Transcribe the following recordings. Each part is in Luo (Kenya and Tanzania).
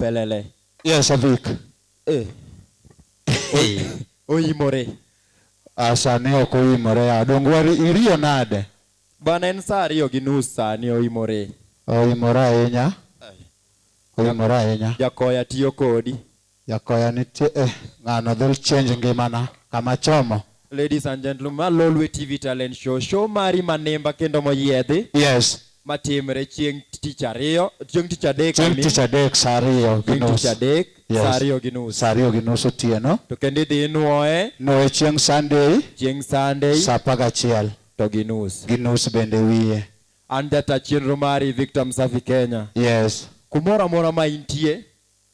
pelele. Yes, Avik. Oimore. Asane ok oimore adongwari iriyo nade. Bana en saa 2:30 sani oimore. Oimore ahinya. Oimore ahinya. Jakoya tiyo kodi. Jakoya nitie ng'ano dhil change ngimana kama chomo. Ladies and gentlemen, Lolwe TV Talent Show. Show mari manemba kendo moyiedhi. Yes. Matimre chieng' tich ariyo, chieng' tich adek. Chieng' tich adek saa 2 gi nus. Tich adek, saa 2 gi nus. Saa 2 gi nus otieno. To kendo idhi nuoye. Nuoye chieng' Sunday. Chieng' Sunday. Saa 11. To gi nus. Gi nus bende wiye. An jata chenro mari Victor Msafi Kenya. Yes. Kumora mora ma intie.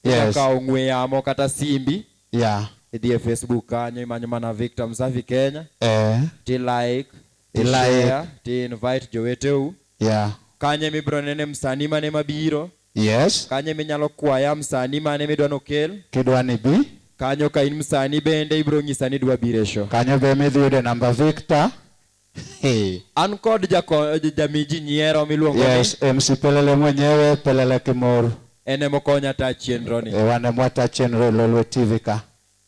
Yes. Ka ong'we yamo kata simbi. Yeah. Idhi e Facebook kanyo imanyo mana Victor Msafi Kenya. Ti like, share, ti invite joweteu. Yeah. Kanye mibro nene msani mane mabiro. Yes. Kanye minyalo kwaya msani mane midwano kel. Kidwani bi. Kanyo ka in msani bende ibro nyisa ni dwa bire show. Kanyo be midhi yude namba Victor. An kod jamiji nyiero miluongo ni. Yes, MC Pelele mwenyewe Pelele Kimur. Ene mokonya ta chenro ni. Wane mwata chenro Lolwe TV ka.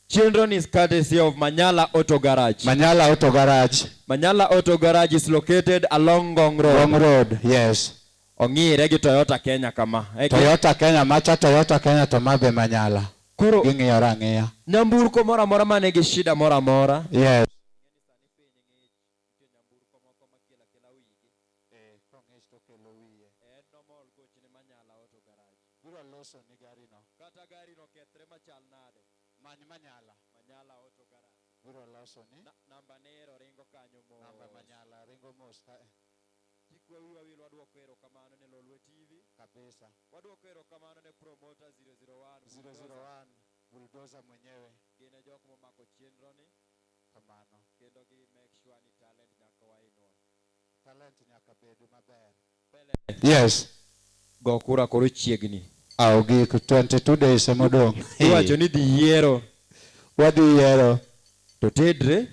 Chenro is courtesy of Manyala Auto Garage. Manyala Auto Garage. Manyala Auto Garage is located along Ngong Road. Ngong Road, yes. Ong'ire gi Toyota Kenya kama. Toyota Kenya, macha Toyota Kenya to mabe Manyala. Koro ging'iyo rang'iya. Nyamburko mora mora mane gi shida mora mora. Yes. Manyala Auto Garage. Biro loso ni Namba nero ringo kanyo mo. Namba Manyala ringo mos ka. Kikwa wiwa wadwoko erokamano ne Lolwe TV. Kabisa. Wadwoko erokamano ne promoter 001 Bulldozer mwenyewe. Gine jok momako chenro ni. Kamano. Kendo gi make sure ni talent nyaka wainwa. Talent nyaka bedu maber. Yes. Gokura koro chiegni. Gik 22 days emodong'. Iwacho ni dhi yiero. Wadhi yiero. To tedre?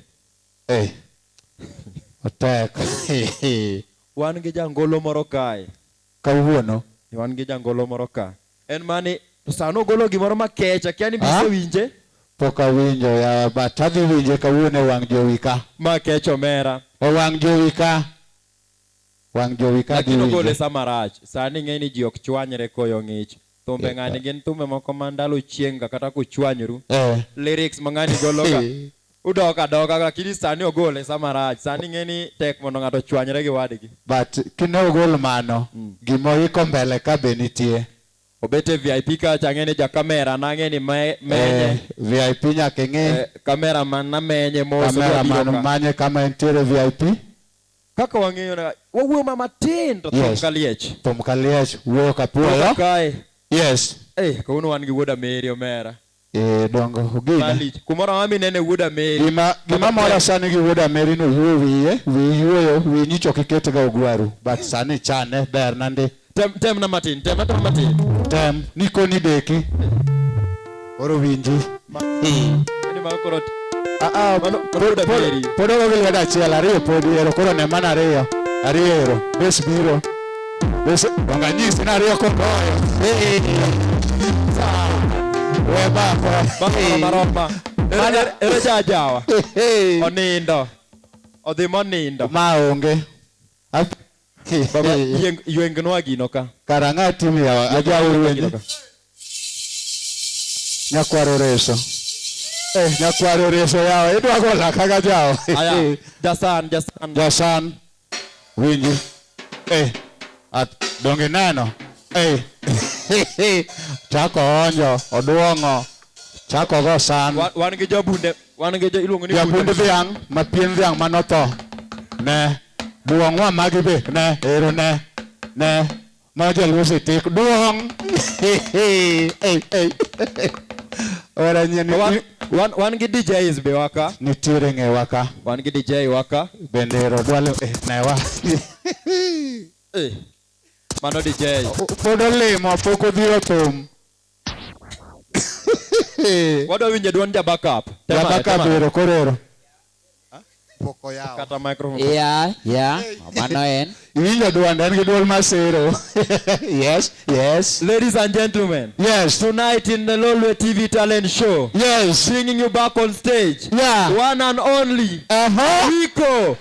Otek. Wan gi jangolo moro kae. Kawuono. Wan gi jangolo moro ka. En mani sano golo gimoro makech akia ni bise winje. Pok awinjo ya but adhi winje kawuono wang' jowi ka. Makech omera. Wang' jowi ka. Wang' jowi ka gi winje. Lakini gole samarach. Sani ng'e ni ji ok chwanyre koyo ng'ich. Thumbe ng'ani gin thumbe moko mandalo chienga kata kuchwanyru. Lyrics mang'ani golo ka. Udoka lakini sani ogole samarach. Sani ng'e ni tek mondo ng'ato chwanyre gi wadgi. But kine ogol mano, gimo iko mbele ka be nitie. Obete VIP ka chang'e ni ja kamera nang'e ni menye. VIP nyaka ng'e. Kamera man na menye moso. Kamera man manye kama entiere VIP. Kaka wang'eyo na wawuo mama tin to Tom Kaliech. Tom Kaliech wuo kapuoyo. Yes. Kauno wan gi wuoda Mary omera. Dongo ugina. Kumoro mami nene wuoda Mary. Gima mora sani gi wuoda Mary no yuo wiye. Wiye nyicho kikete ga ogwaru. But sani chane ber nande. Tem na matin. Tem. Niko ni deki. Oro winji. Ni makoro. Wuoda Mary. Podo gil wada chiel ariyo podi ero koro ne mana ariyo. Ariyo ero. Bes biro. Bes wanganyisi na ariyo kongoyo. Weba Maroma. Ere jajawa. Onindo. Odhi monindo. Maonge. Baba yuengnwa gino ka. Karanga timi ya ajauru wenye. Nyakwaro reso. Nyakwaro reso yao. Idwa gola kaga jao. Aya. Jasan. Winji. At donge nano. Chako onjo, oduongo. Chako go san. Wan gi jabunde, iluongo ni jabunde dhiang', ma pien dhiang' manotho. Ne. Duong'wa magi be, ne, ero ne. Ne. Ma jaluosi tik duong'. Ora nyeni. Wan gi DJs be waka. Nitiere ng'e waka. Wan gi DJ waka. Bende ero dwalo ne wa. Mano DJ. Podo limo poko dhiro thum. Wado winje duon ja backup. Ja backup ero korero. poko yao. Kata microphone. Yeah. Mano en. Iwinjo duonde en gi duol masiro. Yes. Ladies and gentlemen. Yes. Tonight in the Lolwe TV talent show. Yes. Bringing you back on stage. Yeah. One and only. Rico.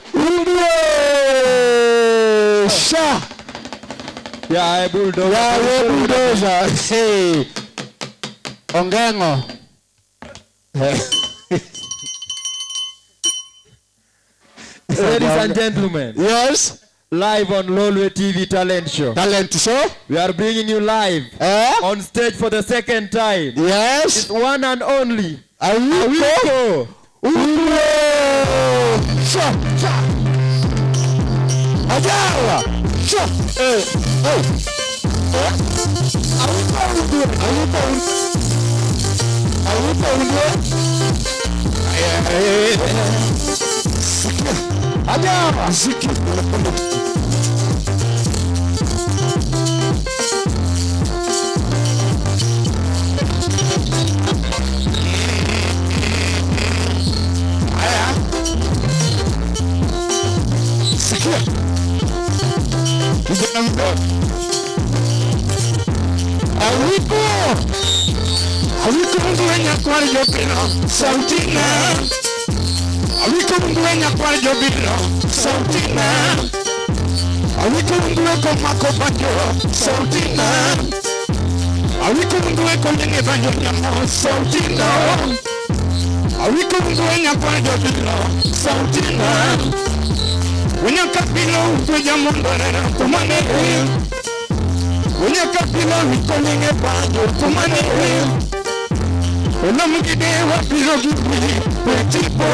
Sha. Yeah, bulldozer. Yeah, bulldozer. Hey. Ongengo. Ladies and gentlemen. Yes. Live on Lolwe TV talent show. Talent show. We are bringing you live on stage for the second time. Yes. It's one and only. Awiko. Sha. Ajawa. Sha. Ajawa. Awiko mduenya kwa jobino sautina. Awiko mduenya kwa jobino sautina. Awiko mdueko makopanyo sautina. Awiko mdueko nyenge banyo nyamo sautina. Awiko mduenya kwa jobino sautina. Wenya kapilo utuja mondorera kumane. Wenya kapilo wikonyenge banyo kumane. Olamugide wa pirogi petipo.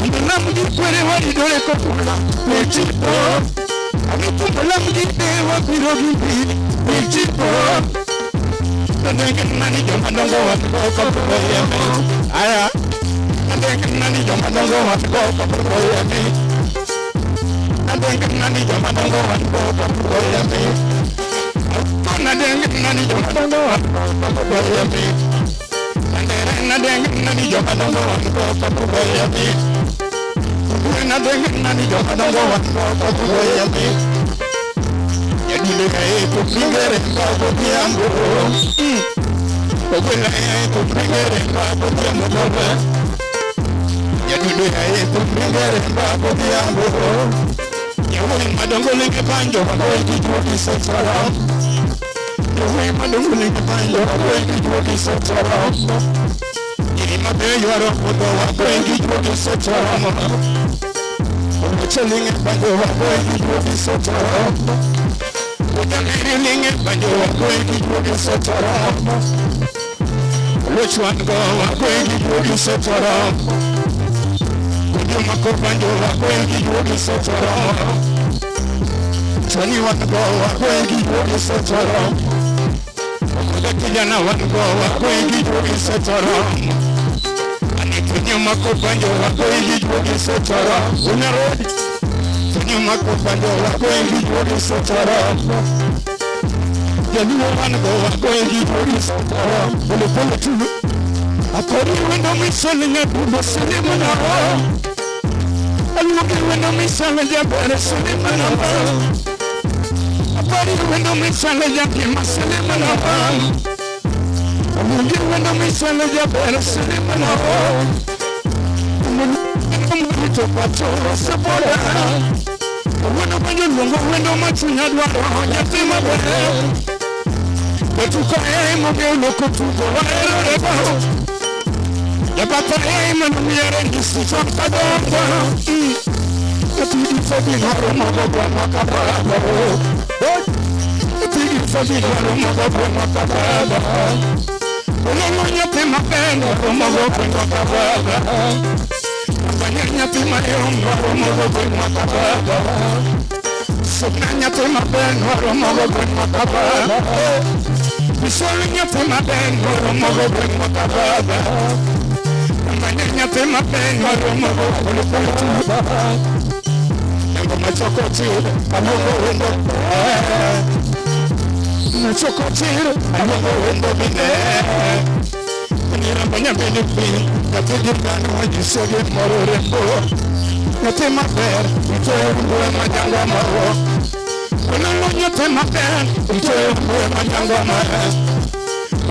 Olamugide wa idole kopula petipo. Olamugide wa pirogi petipo. Nadenge nani jomadongo wa kopula yame. Aya. Nadenge nani jomadongo wa kopula yame. Nadenge nani jomadongo wa kopula yame. Nadenge nani jomadongo wa kopula yame. Nani jomadongo wa kopula yame. Nani jomadongo wa kopula yame. Yadile kae kupingere mbabo yangu. Okwela kae kupingere mbabo yangu. Yadile kae kupingere mbabo yangu. Yawe madongo lenge banjo wakoe kijuki sotara. Yawe madongo lenge banjo wakoe kijuki sotara. Yima be yoro kodo wakoe kijuki sotara. Ochelinge banjo wakoe kijuki sotara. Ochelinge banjo wakoe kijuki sotara. Lochwango wakoe kijuki sotara. Kujuma kopanjo wakoe kijuki sotara. Tani wango wakoe kijuki sotara. Kijana wango wakoe kijuki sotara. Kujuma kopanjo wakoe kijuki sotara. Unarodi. Kujuma kopanjo wakoe kijuki sotara. Jani wango wakoe kijuki sotara. Pole pole tu. Akori wendo misali nyabudo sinema na ho. Aluki wendo misali jabere sinema na ho. Akori wendo misali jabima sinema na ho. Aluki wendo misali jabere sinema na ho. Mwito patoro sabora. Wendo banyo lungo wendo machunya dwaro nyatima bere. Betuka moge loko tuko waero reba. Yabata manumiyare nisito kadongo. Yatidi fobi haro magogo makababa. Yatidi fobi haro magogo makababa. Olongonya pema peno magogo makababa. Abanyanya pema haro magogo makababa. Sobnanya pema peno magogo makababa. Bisolinya pema peno magogo makababa. Manenya pema peno magogo makababa. Yango machokotiro amogo wendo. Machokotiro amogo wendo bine. Nirambanya bine bine. Yapudi kano wajisoge moro rembo. nyathi maber itoyo mbue majango moro oneno nyathi maber itoyo mbue majango moro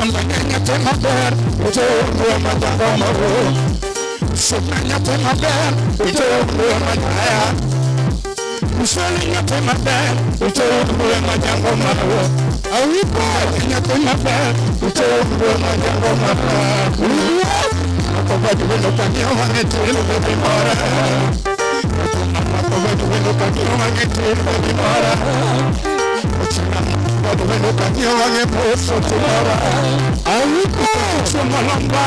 ambane nyathi maber itoyo mbue majango moro sopna nyathi maber itoyo mbue majango Usali nyathi maber itoyo mbue majango moro awipo nyathi maber itoyo mbue majango moro Akobadi wendo kanyo wangetelo bebi mora Akobadi wendo kanyo wangetelo bebi mora Akobadi wendo kanyo wangeposo tumora Awiko Chumolomba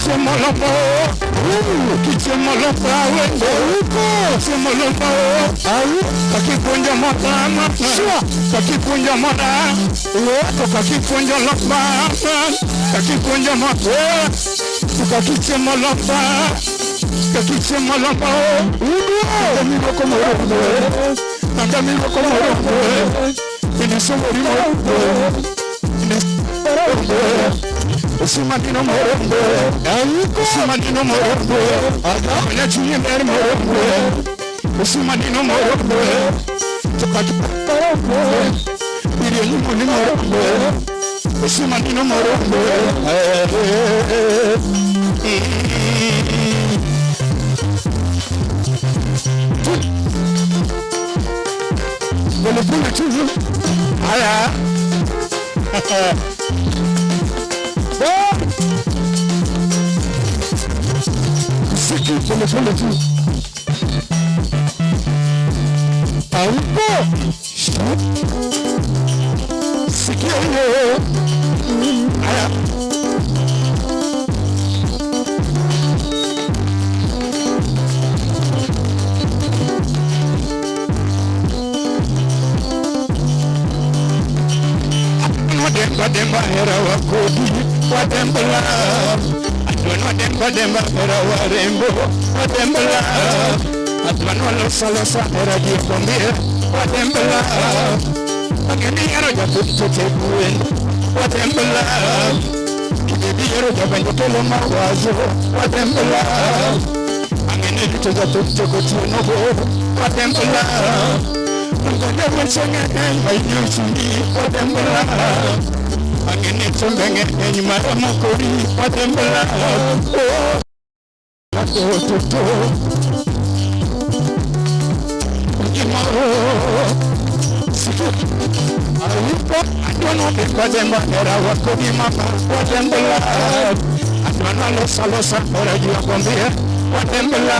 Chumolomba Chumolomba wendo Chumolomba Kakipunja matama Kakipunja mora Kakipunja lomba Kakipunja matama Kakichema lomba Ngamiro komorombo Ngamiro komorombo Inisomori morombo Inisomorombo Usimadino morombo Usimadino morombo Kanya chunye meri morombo Usimadino morombo Tukakipombo Iri nyumuni morombo Usimadino morombo Pole tu. Aya. Siki pole tu. Aupo. Siki yo. Aya. Demba hera wa kodi wa dembla adwana demba hera wa rembo wa dembla adwana lo sala hera di kombe wa dembla ageni hera ja tutte buen wa dembla kidi hera ja bendo tolo mawazo wa dembla ageni tutte ja tutte ko tuno wa dembla ngone wensenga mai nyusi wa dembla Angene tumbenge enyuma mukuri watembela Toto Imaro Siku Aripo Adwana Bekwademba Era wakodi mama watembela Adwana losa Era jua kombea watembela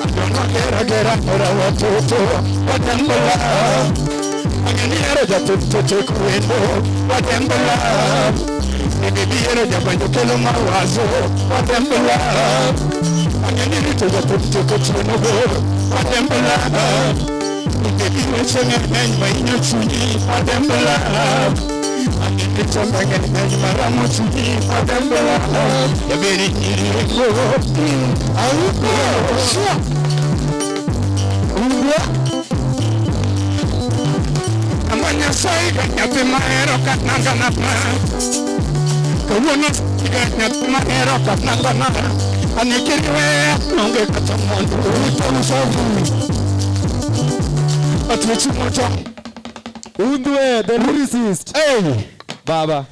Adwana gera Era watoto watembela Angeni hera ja tutte kuendo watembela Bibi hera ja banjo kelo mawazo watembela Angeni rito ja tutte kuchino watembela Bibi wechenge mainyo chuni watembela Angeni chambenge maramu chuni watembela Yaberi nyiri ko Auko Shua Uwa Amanya sai ganya maero katnanga na Kawono ganya maero katnanga na Anikiriwe nonge katamondo Utomusavu Atuchimoto Undwe the lyricist Hey Baba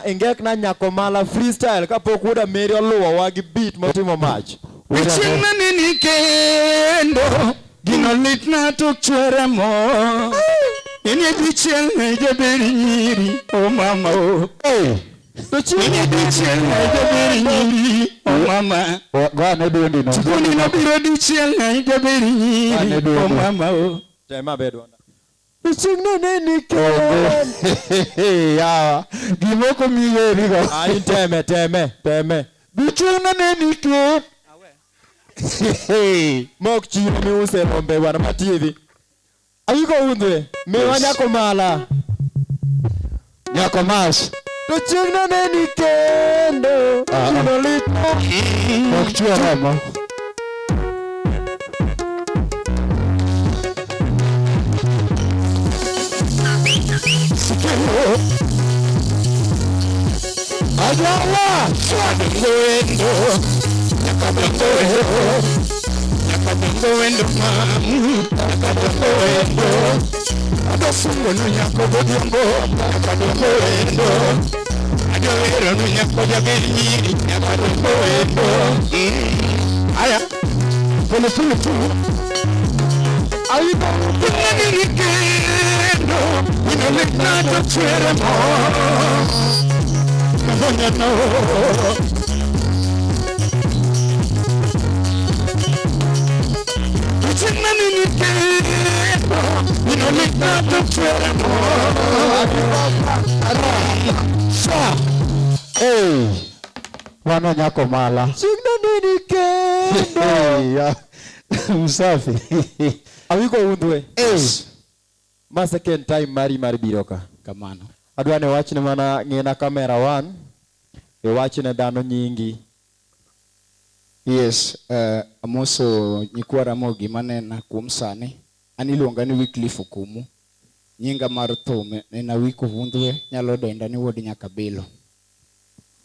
Engek na nyakomala freestyle kapokuda meri oluwa wagi beat motimo match Uchina nini kendo Gino litna tukchwere mo Ini bichel neje beri nyiri O mama o Ini bichel neje beri nyiri O mama Chukuni no biro dichel neje beri nyiri O mama o Tema bedwanda Uchina nini kendo Yawa Gimoko miyeri go Ayin teme Uchina nini kendo Mok chiro mi use lombe wana mativi Ayiko undwe Mewa nyako mala Nyako mas To chigna neni kendo Chino lipo Mok chua rama Sikero Ajawa Chua nendo nyaka dongo endo, nyaka dongo endo mami, nyaka dongo endo. Ado fungo no nyako godiongo, nyaka dongo endo. Ado wero no nyako jabiri, nyaka dongo endo. Aya, pole pole tu. Aiba kunanirikendo, inoleknato chere mo. Kahonya no. Kunanirikendo, inoleknato chere mo. Hey, wana nyako mala. Kunanirikendo. Msafi. Awiko undwe. Hey. Ma second time mari biro ka. Kamano. Adwa ne wachne mana ng'ina kamera 1. E wachne dhano nyingi. Yes, amoso nyikwara mogi manena kuom sani. An iluonga ni Wycliffe Okumu. Nyinga mar thum en Awiko Undwe, nyalo denda ni wuod Nyakabilo.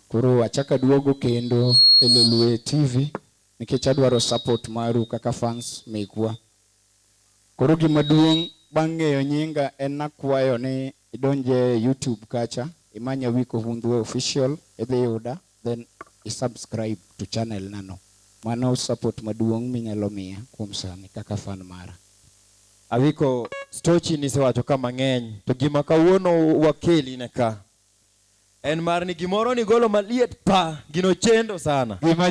Koro achaka duogo kendo e Lolwe TV nikech adwaro support maru kaka fans mekwa. Koro gima duong' bang' ng'eyo nyinga en nakwayo ni idonje YouTube kacha, imanya Awiko Undwe official, idhi yuda, then isubscribe to channel nano. Mano support maduong' minyalo miya kuom sani kaka fan mara. Awiko stochi nisewacho kama ng'eny, to gima kawuono wakeli ne ka. En mar ni gimoro ni golo maliet pa, gino chendo sana. Gima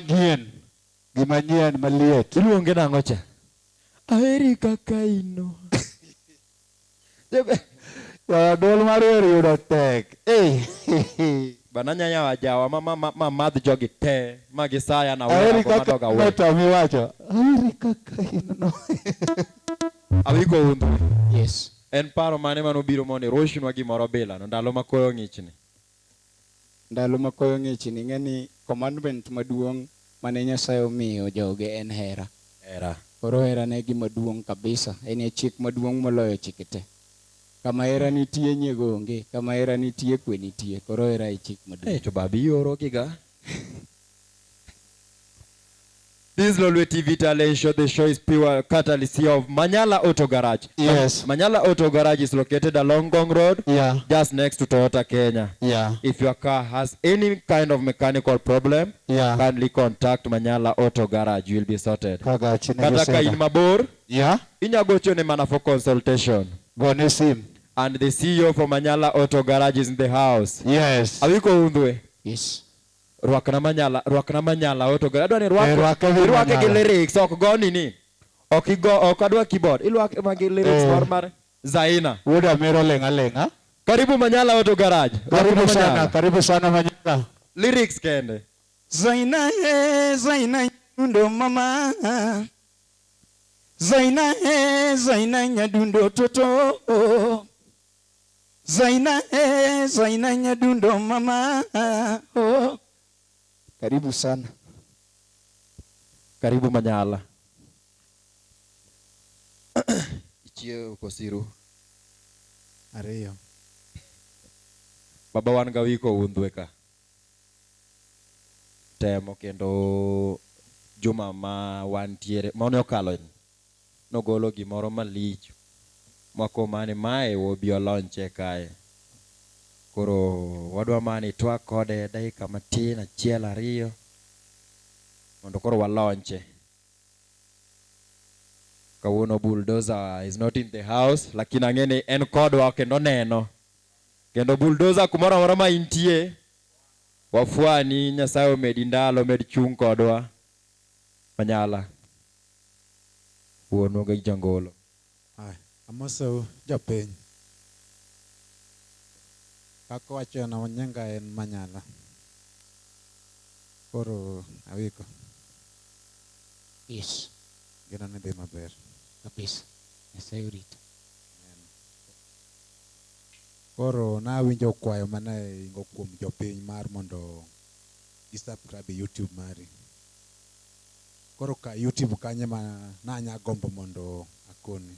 nyien maliet. Iluonge nang'o cha? Aheri kaka ino. Dol mar yudo tek. Bananya wajawa ma madh jogi te magisaya na Aheri wera kaka madoga we. meta miwacho. Aheri kaka ino. Awiko Undwe. Yes. En paro mane manobiro mondo irushnwa gimoro bila no ndalo ma koyo ng'ichni. Ndalo ma koyo ng'ichni ng'eni commandment maduong' mane Nyasaye omiyo joge en hera. Hera. Koro hera ne gima duong' kabisa. En chik maduong' moloyo chike te. Kama hera nitie nyiego onge, kama hera nitie kwe nitie. Koro hera e chik maduong'. To babi oro kiga. This Lolwe TV talent show. The show is pure courtesy of Manyala Auto Garage. Yes. Manyala Auto Garage is located along Gong Road. Yeah. Just next to Toyota Kenya. Yeah. If your car has any kind of mechanical problem, Yeah. kindly contact Manyala Auto Garage. You will be sorted. Kaka chine Kata ka in mabor, Yeah. inyagocho ne mana for consultation. Gone sim. And the CEO for Manyala Auto Garage is in the house. Yes. Awiko Undwe. Yes. Rwakna Manyala Auto Garage. Adwa ni rwake rwake gi Manyala. lyrics ok go nini. Ok adwa keyboard. Ilwake magi lyrics mar Zaina. Wuoda mero lenga. Karibu Manyala Auto Garage. Karibu sana Manyala. Lyrics kende. Zaina nyadundo mama. Zaina nyadundo toto. Zaina nyadundo mama. Oh. Karibu sana. Karibu Manyala. Ichie uko siru. Ariyo. Baba wan ga Wiko Undwe ka. Temo kendo juma ma wantiere ma ne okalo nogolo gimoro malich moko mane mae wobi olonche kae. Koro wadwa mani twak kode dakika matin achiel ariyo mondo koro walonche. Kawuono Bulldozer is not in the house, lakini ang'eni en kodwa kendo neno. Kendo Bulldozer kumoro amora ma intie, wafwani Nyasaye omedi ndalo, med chung kodwa. Manyala. Wuono ga jangolo. Amoso jopiny. Kaka wacho na nyinga en Manyala. Koro Awiko. Yes. Gino ni dhi maber. Kabisa. Nyasaye orito. Koro nawinjo kwayo mane ingo kuom jopiny mar mondo i-subscribe YouTube mari. Koro ka YouTube kanye ma nanya gombo mondo akoni.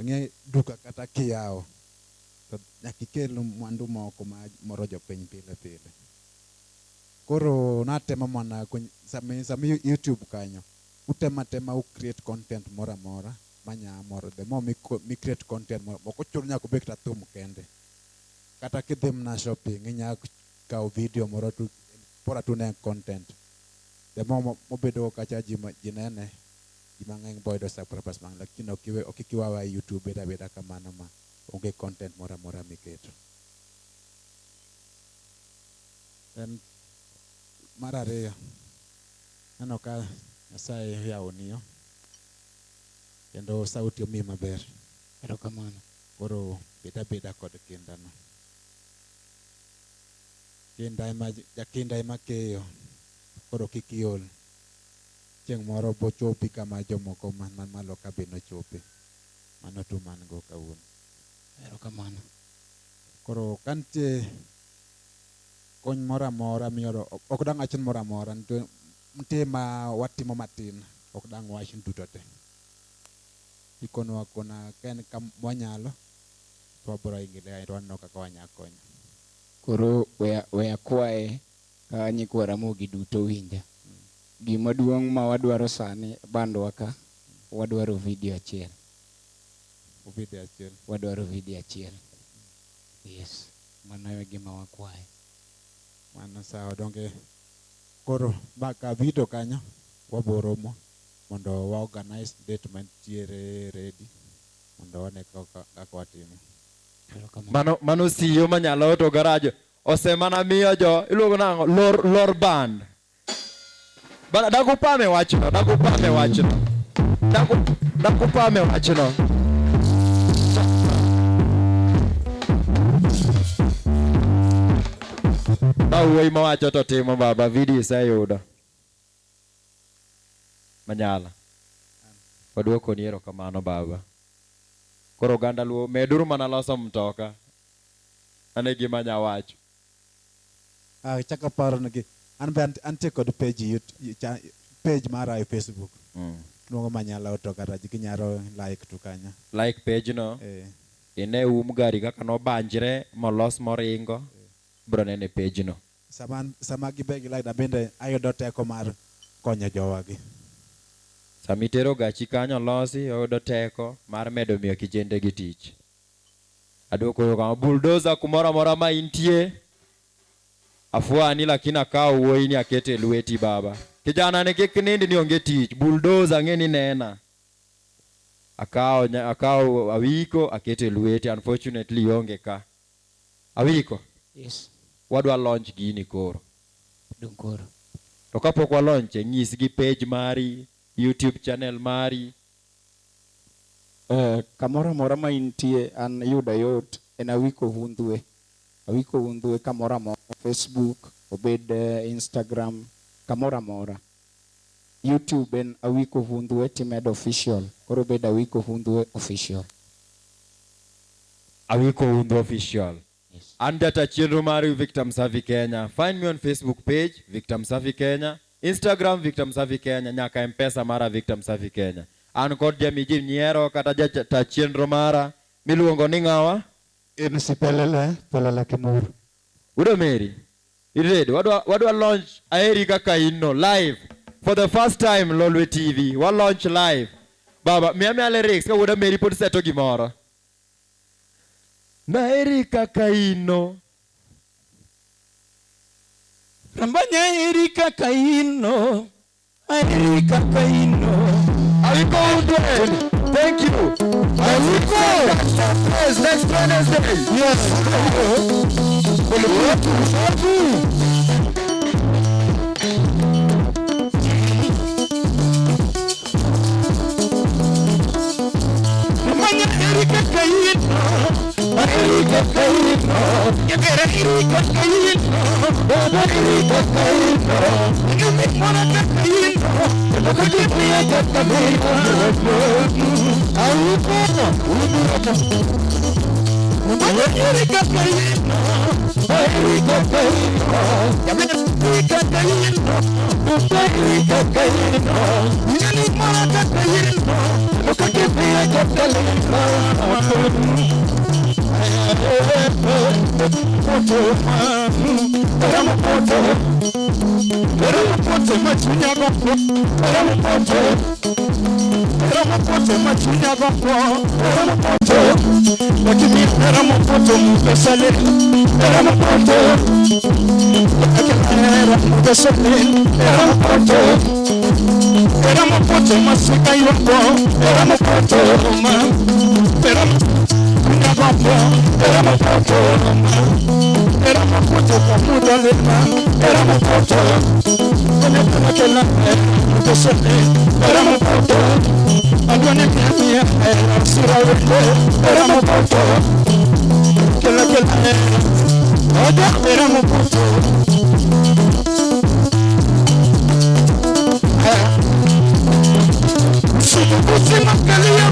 Ng'e duka kata kiyawo. To nyaka ikel mwandu moko ma moro jopiny pile pile. Koro natema mana sami YouTube kanyo. Utema create content mora manya moro. The more mi create content moro, okochuno nyaka obed thum kende. Kata kidhi na shopping inya kaw video moro tu pora tu ne content. The more mobedo kacha jinene jimang'eny boydo sa purpose mang lakini okikiwa wa YouTube beda kamano ma onge content mora miketo. And mar ariyo aneno ka Nyasaye yawoniyo kendo sauti omiyi maber. Erokamano. Koro beda kod kindano. Jakinda ema keyo. Koro kik iol. Chieng' moro bochopi kama jomoko man malo ka be nochopi. Mano tu man go kawuono. Erokamano. Koro kantie kony moro amora miyoro ok dang' wach moro amora nitie ma watimo matin ok dang' wach duto te. Ikonwa kona ken kamwanyalo to wabiro ingile to waneno kaka wanya konyo. Koro we akwaye ka nyikwa Ramogi duto winja. Gima duong' ma wadwaro sani bandwa ka wadwaro video achiel. Wadwaro video achiel. Yes. Mano e gima wakwaye. Mano sawa donge. Koro baka video kanyo waboromo mondo wa organize date mantiere ready mondo wane kaka watimo. Mano siyo manyalo to garage osemana miyo jo iluongo nang'o lor band. Bana dakupame wachno. Wuoyi mawacho to timo baba video iseyudo. Manyala. Waduoko ni erokamano baba. Koro oganda Luo meduru mana loso mtoka. Ane gima nyawacho. Chaka paro negi ante kod page mara e Facebook. Luongo Manyala Auto Garage kinyalo like to kanyo. Like page no. Ine gari kaka no banjre molos moringo. Bro nene page no. Sama gibegi like bende ayudo teko mar konyo jowagi. Samitero gachi kanyo losi oyudo teko mar medo miyo kijende gi tich. Adwoko kama bulldozer kumora mora ma intie. Afuani lakini akao wuoyi ni akete lweti baba. Kijana ne kik nindi ni onge tich. Bulldozer ngeni nena. Akao awiko akete lweti. Unfortunately onge ka. Awiko? Yes. Wadwa launch gini koro. Dunkoro. To kapok wa launch ng'is gi page mari, YouTube channel mari. Kamora mora ma intie an yuda yot en Awiko Hundhwe. Awiko Hundhwe kamora mora Facebook, obed Instagram, kamora mora. YouTube en Awiko Hundhwe timed official. Koro obed Awiko Hundhwe official. Awiko Hundhwe official. Yes. And data chenro mari Victor Msavi Kenya. Find me on Facebook page Victor Msavi Kenya, Instagram Victor Msavi Kenya, nyaka M-Pesa mara Victor Msavi Kenya. An kod jamiji nyiero kata data chenro mara miluongo ni ng'awa? En Pelele Kimuru. Udo Mary. Ready? Wadwa launch aeri kaka inno live for the first time Lolwe TV. Wa launch live. Baba, miame lyrics ka Udo Mary pod seto gimoro. Na kaka ino Rambanya Erika Kaino. Erika Kaino. Awiko Hundhwe. Thank you. Awiko. Next Wednesday. Yes. Rambanya Erika Kaino. Erika Kaino. Erika Kaino. Erika Kaino. Erika Kaino. Look at me, I got the baby. Awiko. Erika Kaino. Erika Kaino. Erika Kaino. Erika Kaino. Erika Kaino. Look at me, I got the baby. Eramopote machunya goko. Eramopote. Eramopote machunya goko. Eramopote. Lakini eramopote mpesale. Eramopote. Eramopote. Eramopote. Eramopote masika yoko. Eramopote. Eramopote. Eramopote. Eramopote kamuda lema. Eramopote. Kela mpesale. Eramopote. Adwane kania sira wende. Eramopote. Kela oda eramopote. Usi makalia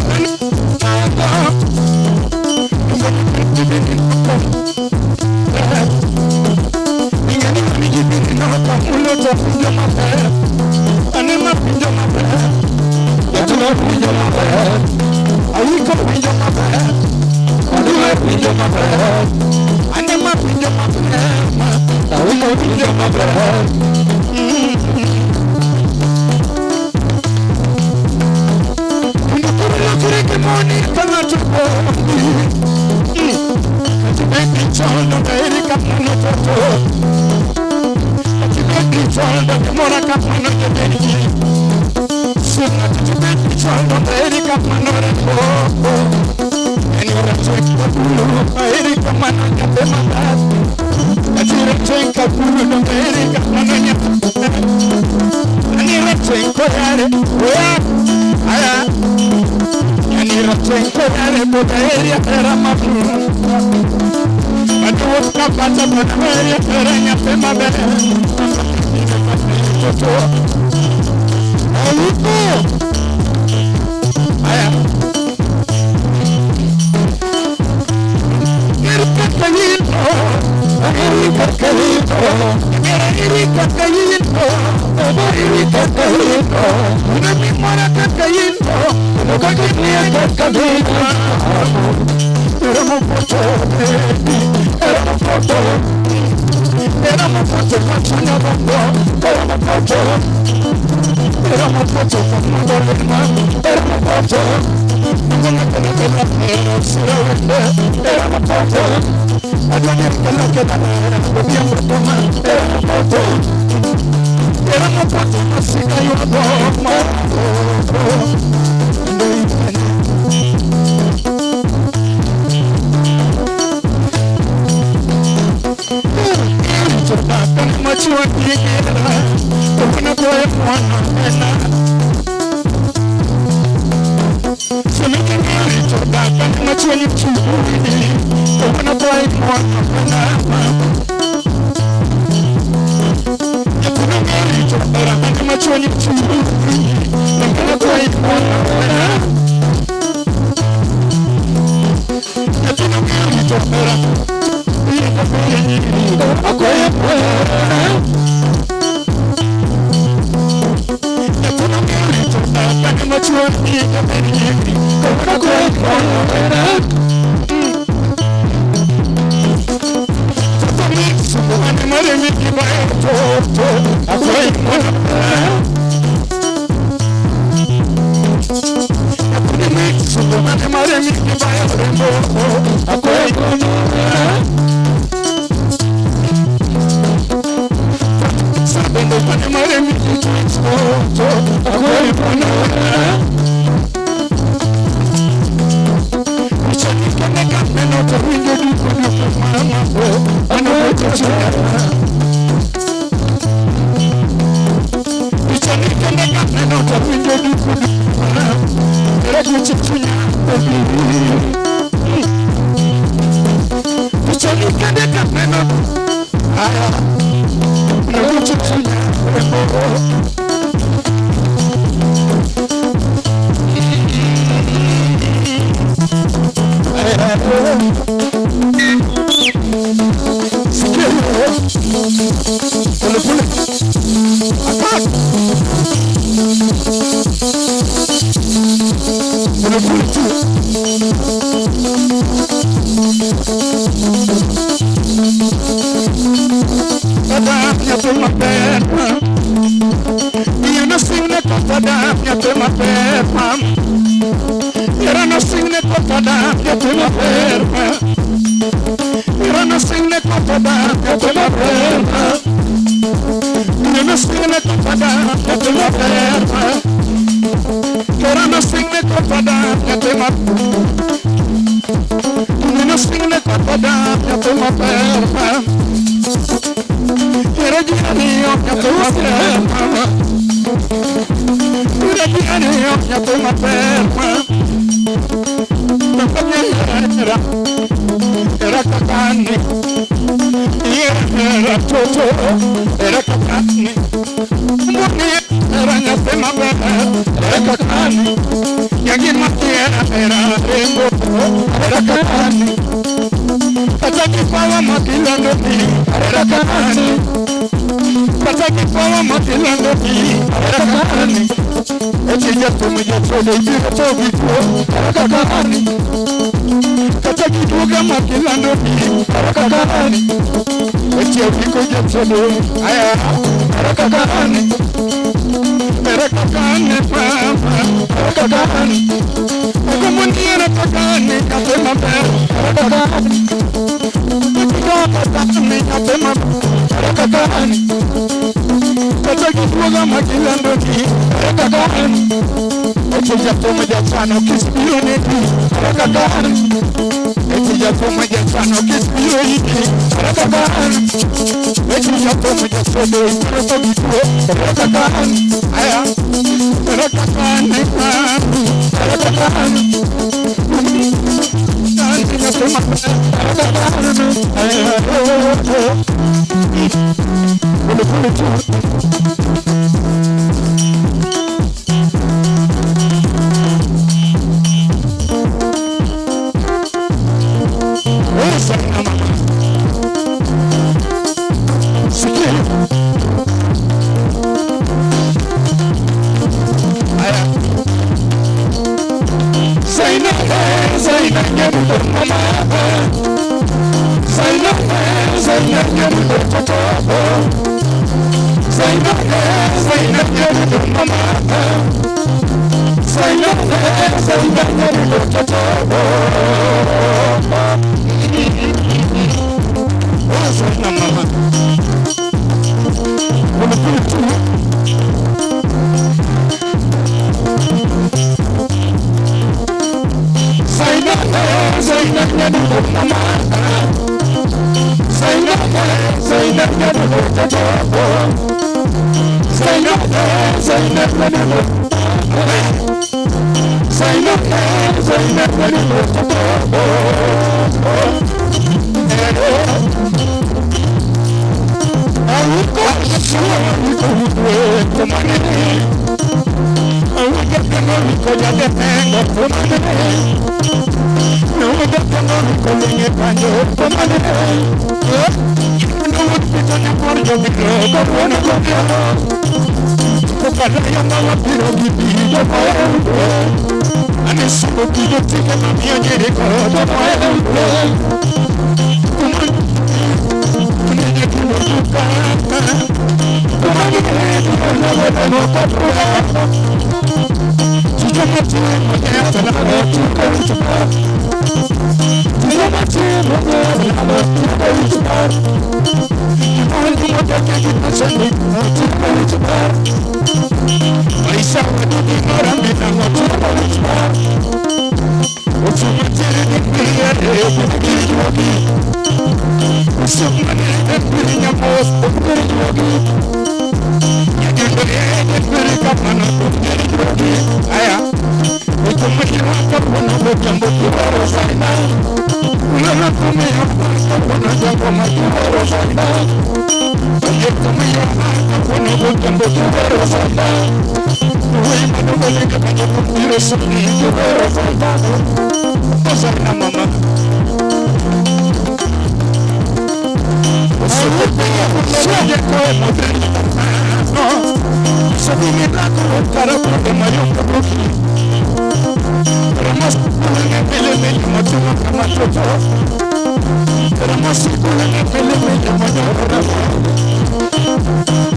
nyathi maber mam. Hera nosing'ne kopada nyathi maber mam. Hera nosing'ne kopada nyathi maber mam. Hera nosing'ne kopada nyathi maber mam. Hera nosing'ne kopada nyathi maber. Hera nosing'ne kopada nyathi maber mam. Hera jianiyo nyathi maber mam. Hera jianiyo nyathi maber mam. Era kakani, era toto, era kakani. Muni era nyathi maber, era kakani. Yagi mati era rembo, era kakani. Kata kipawa makilando ni, era kakani. Kata kipawa makilando ni, era kakani. Eti jato mjatole jito vipo, era kakani. Kata kiduga makilando ni, era kakani. Eti aviko jatole, aya, era kakani. Era kakani mama, era kakani. Ako mundi era kakani, kate maber, era kakani. Kata kakani, kate maber, era kakani. Kata kiduga makilando ni, era kakani. Eti jato mjatano kisbiro neti, era kakani. Eti jato mjatano kisbiro iti, era kakani. Eti jato mjatano kisbiro iti, era kakani. Aya, era kakani mami, era kakani. Nanti nyathi maber, era kakani. Aya, pulu tu.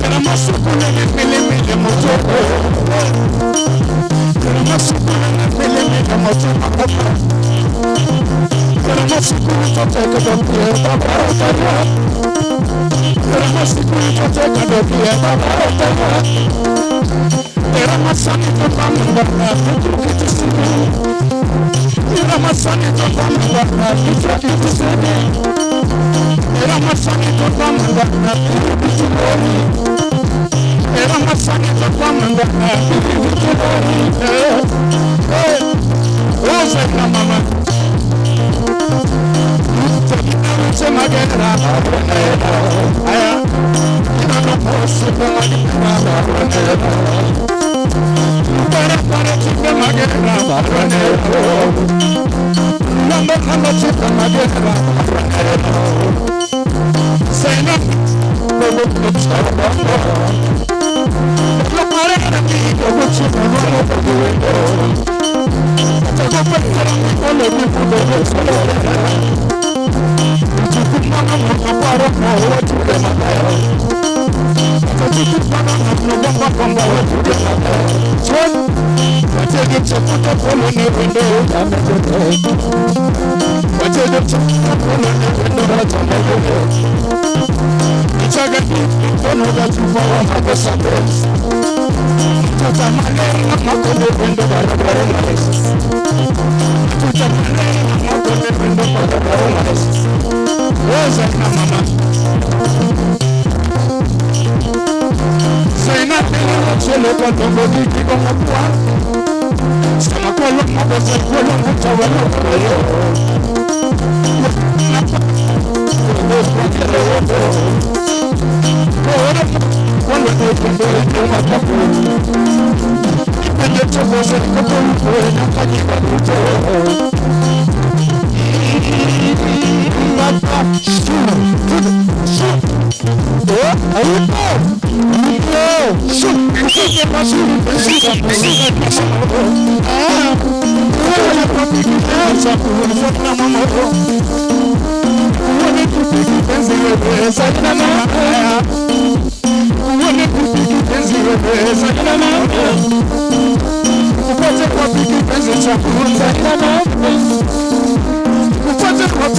Pero masukule ni milimili motope. Kera masukule ni milimili motope. Kera masukule toteka dokie baba otaya. Kera masukule toteka dokie baba otaya. Kera masani totamba na kutukitisimu. Kera masani totamba na kutukitisimu. Era masani totamba na kutukitisimu. Era masani totamba na kutukitisimu. Oze na mama. Se magera aya ina no posso magera para chica magera namba chica magera sena como chava lo para que como chica magera todo para con lo que puedo Rosa na mama Sena tena chelo kwa tongo diki kwa mapua Sama kwa loma basa kwa loma chawa loma yo Kwa loma kwa kapu Ipende chobo se kapu na kanyika kuto Upate kwa